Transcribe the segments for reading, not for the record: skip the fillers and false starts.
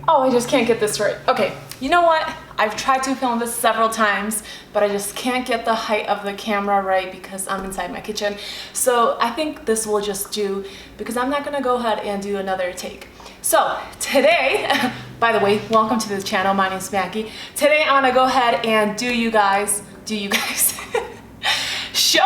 Oh, I just can't get this right. Okay, you know what? I've tried to film this several times, but I just can't get the height of the camera right because I'm inside my kitchen. So I think this will just do because I'm not gonna go ahead and do another take. So today, by the way, welcome to the channel. My name is Maggie. Today I'm gonna go ahead and show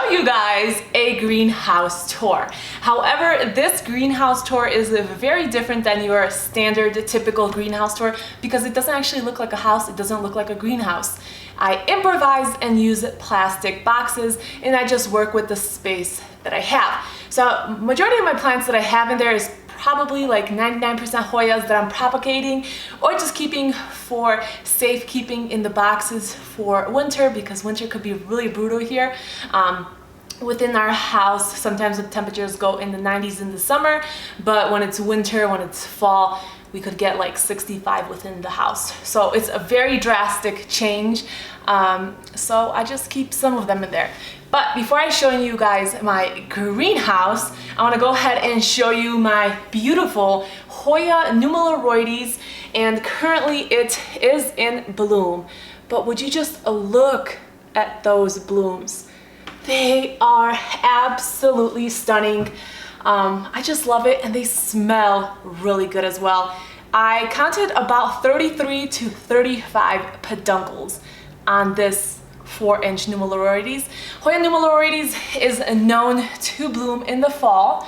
you guys a greenhouse tour. However, this greenhouse tour is very different than your standard typical greenhouse tour because it doesn't actually look like a house. It doesn't look like a greenhouse. I improvise and use plastic boxes, and I just work with the space that I have. So majority of my plants that I have in there is probably like 99% Hoyas that I'm propagating or just keeping for safekeeping in the boxes for winter because winter could be really brutal here. Within our house, sometimes the temperatures go in the 90s in the summer, but when it's winter, when it's fall, we could get like 65 within the house. So it's a very drastic change. So I just keep some of them in there. But before I show you guys my greenhouse, I want to go ahead and show you my beautiful Hoya numeraloides, and currently it is in bloom. But would you just look at those blooms? They are absolutely stunning. I just love it, and they smell really good as well. I counted about 33 to 35 peduncles on this 4-inch numeraloides. Hoya numeraloides is known to bloom in the fall.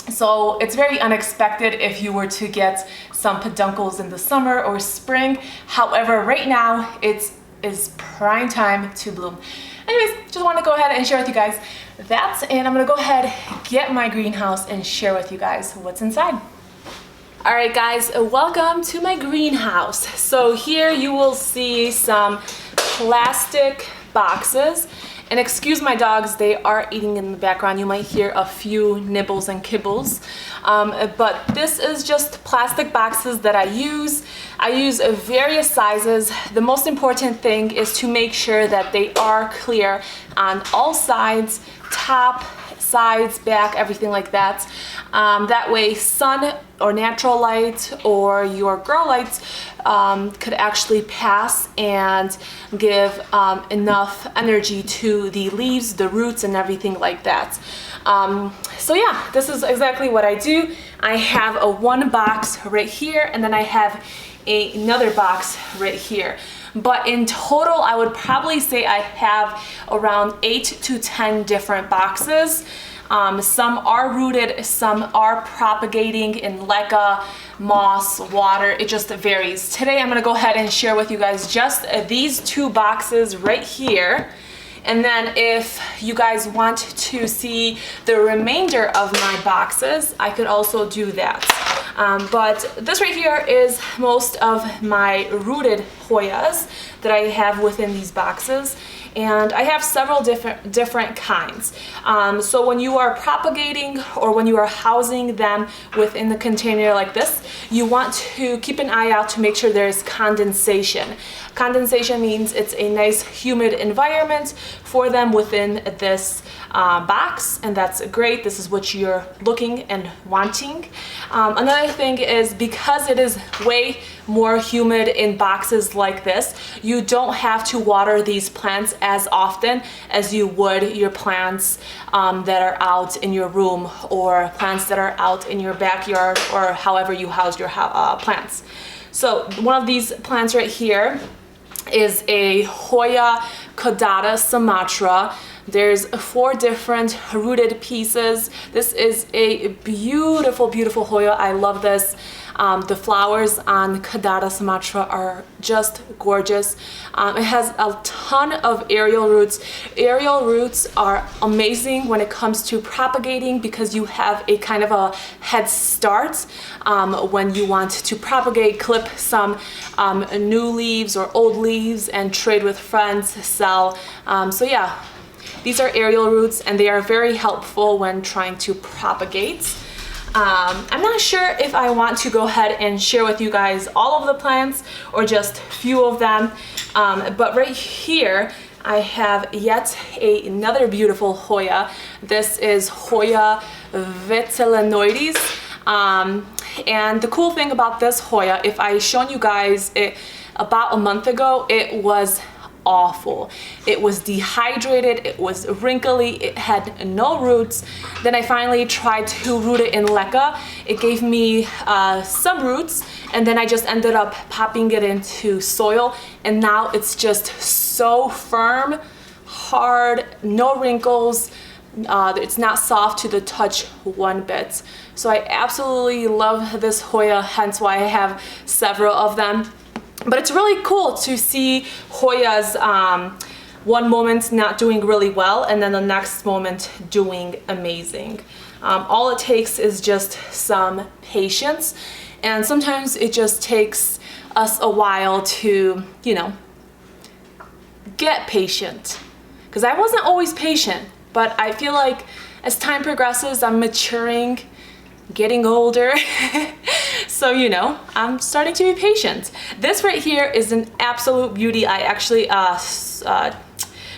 So it's very unexpected if you were to get some peduncles in the summer or spring. However, right now it is prime time to bloom. Anyways, just want to go ahead and share with you guys that, and I'm gonna go ahead, get my greenhouse, and share with you guys what's inside. All right, guys, welcome to my greenhouse. So here you will see some plastic boxes, and excuse my dogs, they are eating in the background. You might hear a few nibbles and kibbles, but this is just plastic boxes that I use. I use various sizes. The most important thing is to make sure that they are clear on all sides, top, sides, back, everything like that. That way sun or natural light or your grow lights could actually pass and give enough energy to the leaves, the roots, and everything like that. So yeah, this is exactly what I do. I have a one box right here, and then I have another box right here. But in total, I would probably say I have around 8 to 10 different boxes. Some are rooted, some are propagating in leca, moss, water. It just varies. Today, I'm gonna go ahead and share with you guys just these two boxes right here. And then if you guys want to see the remainder of my boxes, I could also do that. But this right here is most of my rooted Hoyas that I have within these boxes. And I have several different kinds. So when you are propagating or when you are housing them within the container like this, you want to keep an eye out to make sure there is condensation. Condensation means it's a nice humid environment for them within this box, and that's great. This is what you're looking and wanting. Another thing is because it is way more humid in boxes like this, you don't have to water these plants as often as you would your plants that are out in your room or plants that are out in your backyard or however you house your plants. So one of these plants right here is a Hoya caudata Sumatra. There's 4 different rooted pieces. This is a beautiful, beautiful Hoya. I love this. The flowers on Caudata Sumatra are just gorgeous. It has a ton of aerial roots. Aerial roots are amazing when it comes to propagating because you have a kind of a head start when you want to propagate, clip some new leaves or old leaves and trade with friends, sell. So yeah, these are aerial roots and they are very helpful when trying to propagate. I'm not sure if I want to go ahead and share with you guys all of the plants or just a few of them, but right here I have yet another beautiful Hoya. This is Hoya vitellinoides. And the cool thing about this Hoya, if I shown you guys it about a month ago, it was awful. It was dehydrated, it was wrinkly, it had no roots. Then I finally tried to root it in leca. It gave me some roots, and then I just ended up popping it into soil, and now it's just so firm, hard, no wrinkles. It's not soft to the touch one bit. So I absolutely love this Hoya, hence why I have several of them. But it's really cool to see Hoyas one moment not doing really well and then the next moment doing amazing. All it takes is just some patience, and sometimes it just takes us a while to, you know, get patient. Because I wasn't always patient, but I feel like as time progresses, I'm maturing, getting older. So, you know, I'm starting to be patient. This right here is an absolute beauty. I actually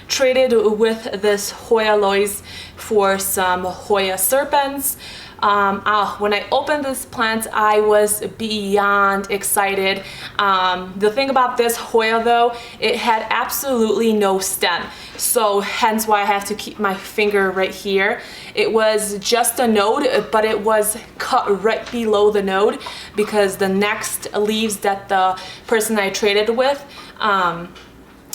traded with this Hoya lois for some Hoya serpents. When I opened this plant, I was beyond excited. The thing about this Hoya though, it had absolutely no stem. So hence why I have to keep my finger right here. It was just a node, but it was cut right below the node because the next leaves that the person I traded with,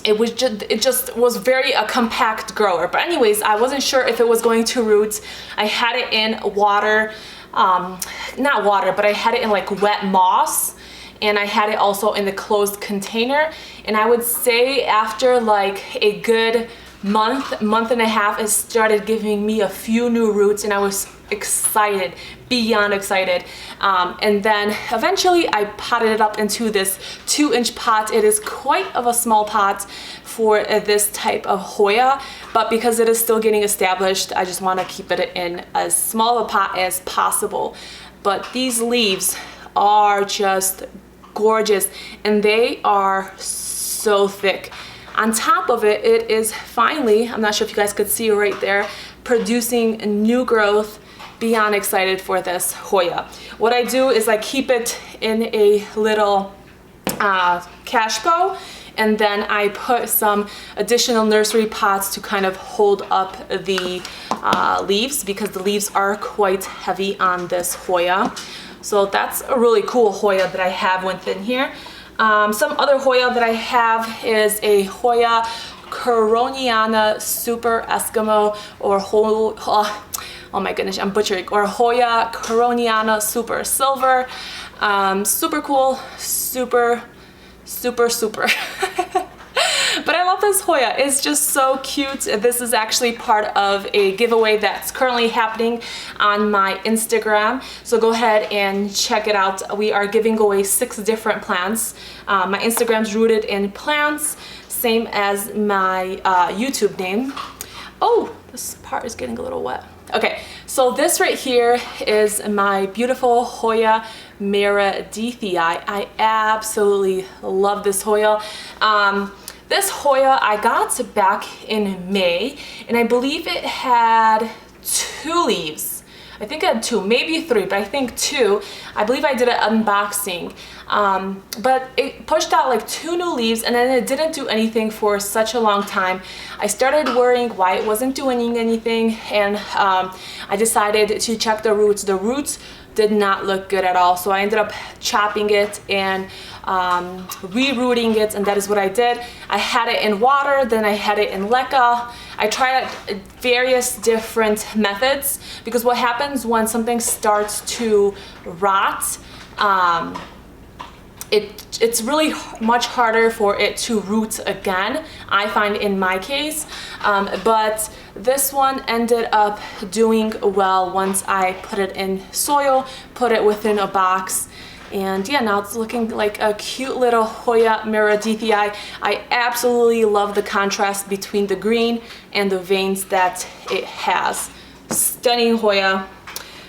it just was very a compact grower. But anyways, I wasn't sure if it was going to root. I had it in water, not water, but I had it in like wet moss, and I had it also in the closed container. And I would say after like a good month and a half, it started giving me a few new roots, and I was excited, beyond excited. And then eventually I potted it up into this 2-inch pot. It is quite of a small pot for this type of Hoya, but because it is still getting established, I just want to keep it in as small of a pot as possible. But these leaves are just gorgeous, and they are so thick. On top of it, it is finally, I'm not sure if you guys could see right there, producing new growth. Beyond excited for this Hoya. What I do is I keep it in a little cash bow, and then I put some additional nursery pots to kind of hold up the leaves, because the leaves are quite heavy on this Hoya. So that's a really cool Hoya that I have within here. Some other Hoya that I have is a Hoya Coroniana Super Eskimo, or oh my goodness, I'm butchering, or Hoya Coroniana Super Silver. Super cool, super. But I love this Hoya. It's just so cute. This is actually part of a giveaway that's currently happening on my Instagram. So go ahead and check it out. We are giving away 6 different plants. My Instagram's rooted in plants, same as my YouTube name. Oh, this part is getting a little wet. Okay, so this right here is my beautiful Hoya Meredithii. I absolutely love this Hoya. This Hoya I got back in May, and I believe it had 2 leaves. I think it had 2, maybe 3, but I think 2. I believe I did an unboxing. But it pushed out like 2 new leaves, and then it didn't do anything for such a long time. I started worrying why it wasn't doing anything, and I decided to check the roots. The roots did not look good at all, so I ended up chopping it and re-rooting it, and that is what I did. I had it in water, then I had it in leca. I tried various different methods, because what happens when something starts to rot, it's really much harder for it to root again, I find, in my case. But this one ended up doing well once I put it in soil, put it within a box, and yeah, now it's looking like a cute little Hoya Meredithii. I absolutely love the contrast between the green and the veins that it has. Stunning Hoya.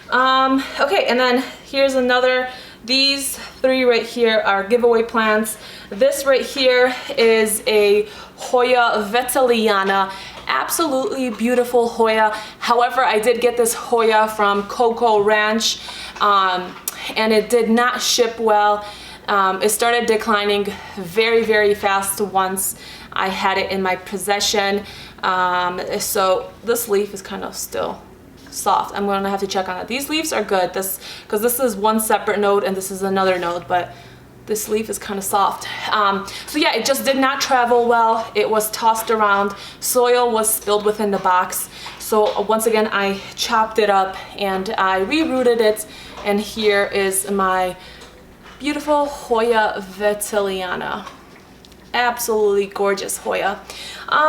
Okay, and then here's another. These 3 right here are giveaway plants. This right here is a Hoya Vetteliana. Absolutely beautiful Hoya. However, I did get this Hoya from Coco Ranch. and it did not ship well. It started declining very, very fast once I had it in my possession. So this leaf is kind of still soft. I'm gonna have to check on it. These leaves are good, because this is one separate node and this is another node, but this leaf is kind of soft. So yeah, it just did not travel well. It was tossed around. Soil was spilled within the box. So once again, I chopped it up and I rerooted it. And here is my beautiful Hoya Vitiliana. Absolutely gorgeous Hoya.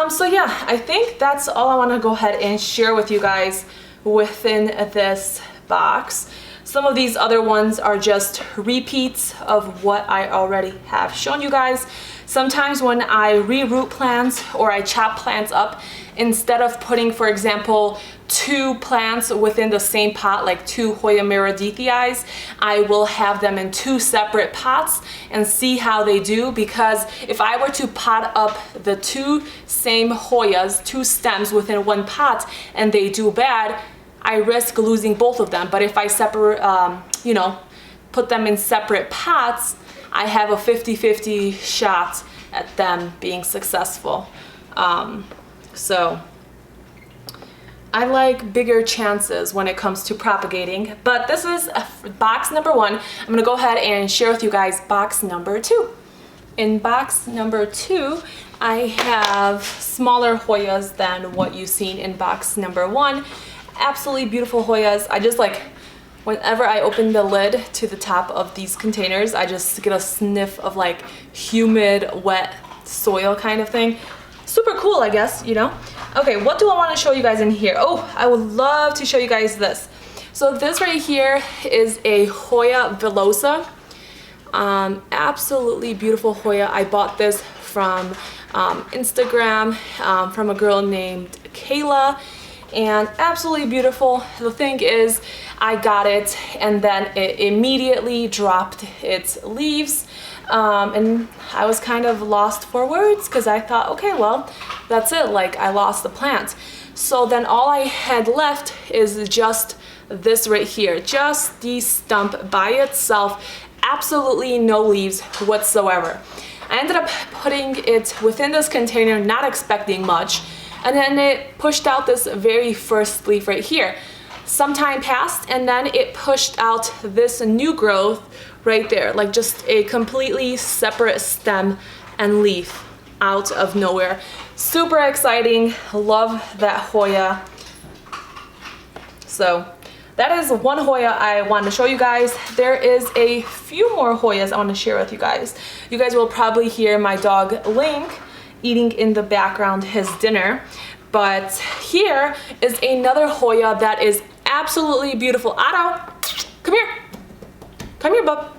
So yeah, I think that's all I want to go ahead and share with you guys within this box. Some of these other ones are just repeats of what I already have shown you guys. Sometimes when I reroot plants or I chop plants up, instead of putting, for example, 2 plants within the same pot, like 2 Hoya meridithii, I will have them in 2 separate pots and see how they do, because if I were to pot up the 2 same Hoyas, 2 stems within one pot, and they do bad, I risk losing both of them. But if I separate, you know, put them in separate pots, I have a 50-50 shot at them being successful. So I like bigger chances when it comes to propagating, but this is box number 1. I'm gonna go ahead and share with you guys box number 2. In box number 2, I have smaller Hoyas than what you've seen in box number 1. Absolutely beautiful Hoyas. I just like, whenever I open the lid to the top of these containers, I just get a sniff of like humid, wet soil kind of thing. Super cool, I guess, you know? Okay, what do I want to show you guys in here? Oh, I would love to show you guys this. So this right here is a Hoya villosa. Absolutely beautiful Hoya. I bought this from Instagram from a girl named Kayla. And absolutely beautiful. The thing is, I got it and then it immediately dropped its leaves, and I was kind of lost for words, because I thought, okay, well, that's it, like I lost the plant. So then all I had left is just this right here, just the stump by itself, absolutely no leaves whatsoever. I ended up putting it within this container, not expecting much. And then it pushed out this very first leaf right here. Some time passed and then it pushed out this new growth right there, like just a completely separate stem and leaf out of nowhere. Super exciting, love that Hoya. So that is one Hoya I wanted to show you guys. There is a few more Hoyas I want to share with you guys. You guys will probably hear my dog Link eating in the background his dinner, but here is another Hoya that is absolutely beautiful. Otto, come here, bub.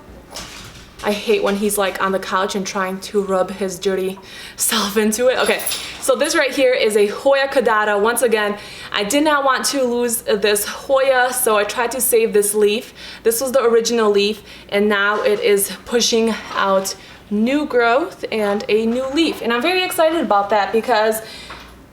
I hate when he's like on the couch and trying to rub his dirty self into it. Okay, so this right here is a Hoya caudata. Once again, I did not want to lose this Hoya, so I tried to save this leaf. This was the original leaf, and now it is pushing out new growth and a new leaf, and I'm very excited about that, because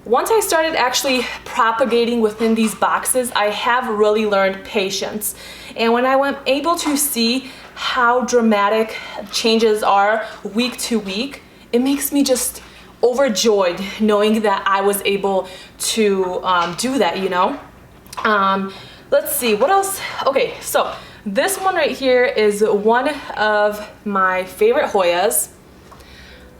once I started actually propagating within these boxes, I have really learned patience. And when I was able to see how dramatic changes are week to week, it makes me just overjoyed knowing that I was able to do that, you know? Let's see, what else? Okay, so this one right here is one of my favorite Hoyas.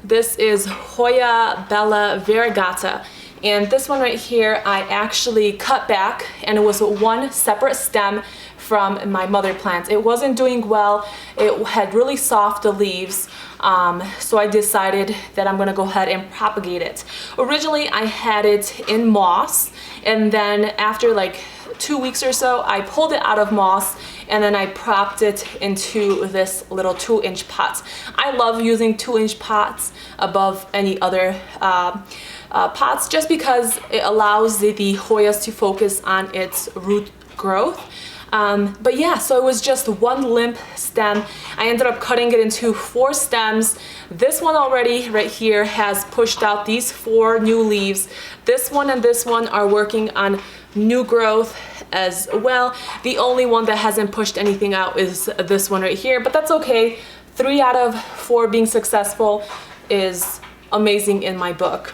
This is Hoya Bella Variegata. And this one right here, I actually cut back, and it was one separate stem from my mother plant. It wasn't doing well. It had really soft leaves. So I decided that I'm gonna go ahead and propagate it. Originally, I had it in moss, and then after like 2 weeks or so, I pulled it out of moss, and then I propped it into this little 2-inch pot. I love using 2-inch pots above any other pots, just because it allows the Hoyas to focus on its root growth. But yeah, so it was just one limp stem. I ended up cutting it into 4 stems. This one already right here has pushed out these 4 new leaves. This one and this one are working on new growth as well. The only one that hasn't pushed anything out is this one right here, but that's okay. 3 out of 4 being successful is amazing in my book.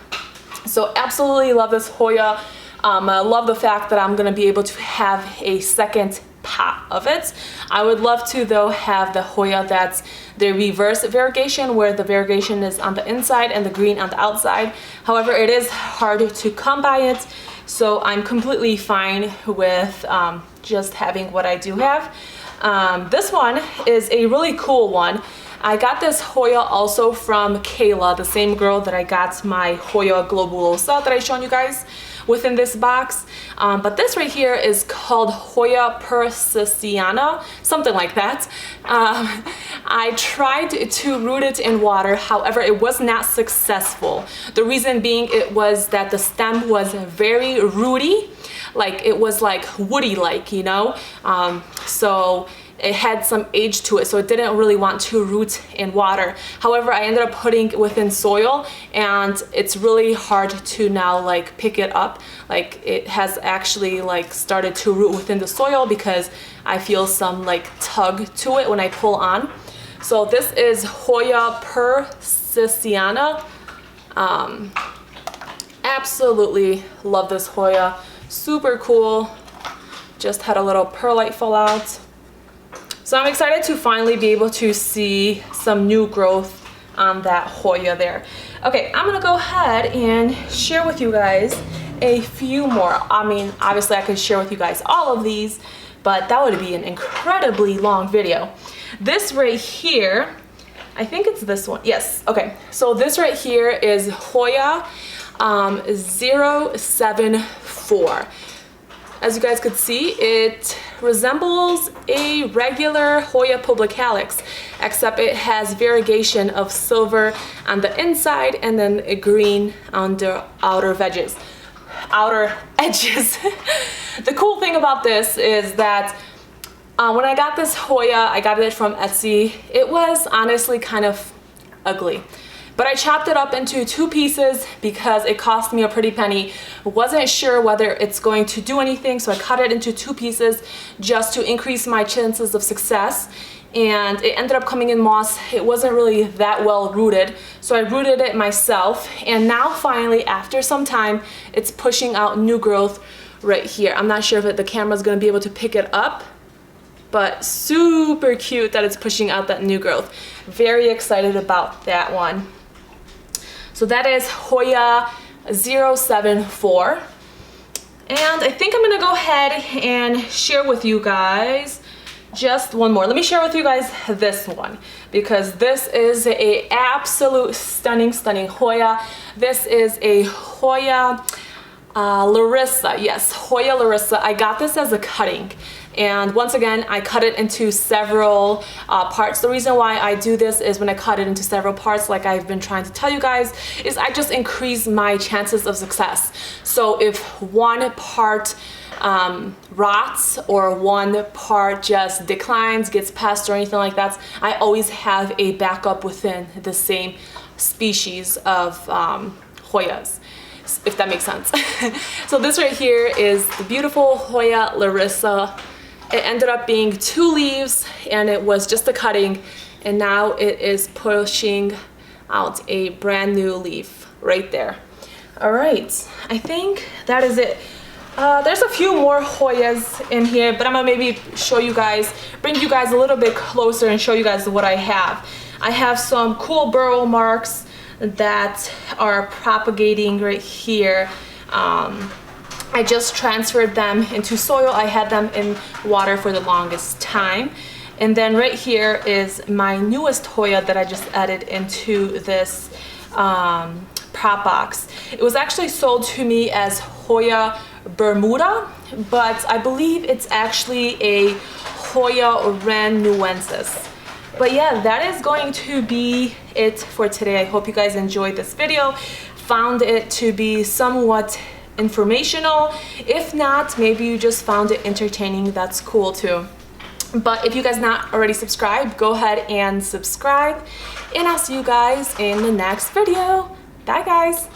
So absolutely love this Hoya. I love the fact that I'm gonna be able to have a second pot of it. I would love to though have the Hoya that's the reverse variegation, where the variegation is on the inside and the green on the outside. However, it is hard to come by it, so I'm completely fine with just having what I do have. This one is a really cool one. I got this Hoya also from Kayla, the same girl that I got my Hoya Globulosa that I shown you guys within this box. But this right here is called Hoya persiciana, something like that. I tried to root it in water, however it was not successful. The reason being it was that the stem was very rooty, like it was like woody like, you know? So it had some age to it, so it didn't really want to root in water. However, I ended up putting it within soil, and it's really hard to now like pick it up. Like it has actually like started to root within the soil because I feel some like tug to it when I pull on. So this is Hoya persiciana. Absolutely love this Hoya. Super cool. Just had a little perlite fall out. So I'm excited to finally be able to see some new growth on that Hoya there. Okay, I'm gonna go ahead and share with you guys a few more. I mean, obviously I could share with you guys all of these, but that would be an incredibly long video. This right here, I think it's this one. Yes, okay. So this right here is Hoya 074. As you guys could see, it resembles a regular Hoya publicalis, except it has variegation of silver on the inside and then a green on the outer edges. The cool thing about this is that when I got this Hoya, I got it from Etsy. It was honestly kind of ugly. But I chopped it up into 2 pieces because it cost me a pretty penny. Wasn't sure whether it's going to do anything, so I cut it into 2 pieces just to increase my chances of success. And it ended up coming in moss. It wasn't really that well rooted, so I rooted it myself. And now finally, after some time, it's pushing out new growth right here. I'm not sure if the camera's gonna be able to pick it up, but super cute that it's pushing out that new growth. Very excited about that one. So that is Hoya 074. And I think I'm gonna go ahead and share with you guys just one more. Let me share with you guys this one, because this is a absolute stunning Hoya. This is a Hoya Larissa. Yes, Hoya Larissa. I got this as a cutting. And once again, I cut it into several parts. The reason why I do this is when I cut it into several parts, like I've been trying to tell you guys, is I just increase my chances of success. So if one part rots or one part just declines, gets pests or anything like that, I always have a backup within the same species of Hoyas, if that makes sense. So this right here is the beautiful Hoya Larissa. It ended up being 2 leaves and it was just a cutting, and now it is pushing out a brand new leaf right there. All right, I think that is it. There's a few more Hoyas in here, but I'm gonna maybe show you guys, bring you guys a little bit closer and show you guys what I have. I have some cool burrow marks that are propagating right here. I just transferred them into soil. I had them in water for the longest time. And then right here is my newest Hoya that I just added into this prop box. It was actually sold to me as Hoya Bermuda, but I believe it's actually a Hoya Renuensis. But yeah, that is going to be it for today. I hope you guys enjoyed this video, found it to be somewhat informational. If not, maybe you just found it entertaining. That's cool too. But if you guys not already subscribed, go ahead and subscribe, and I'll see you guys in the next video. Bye guys.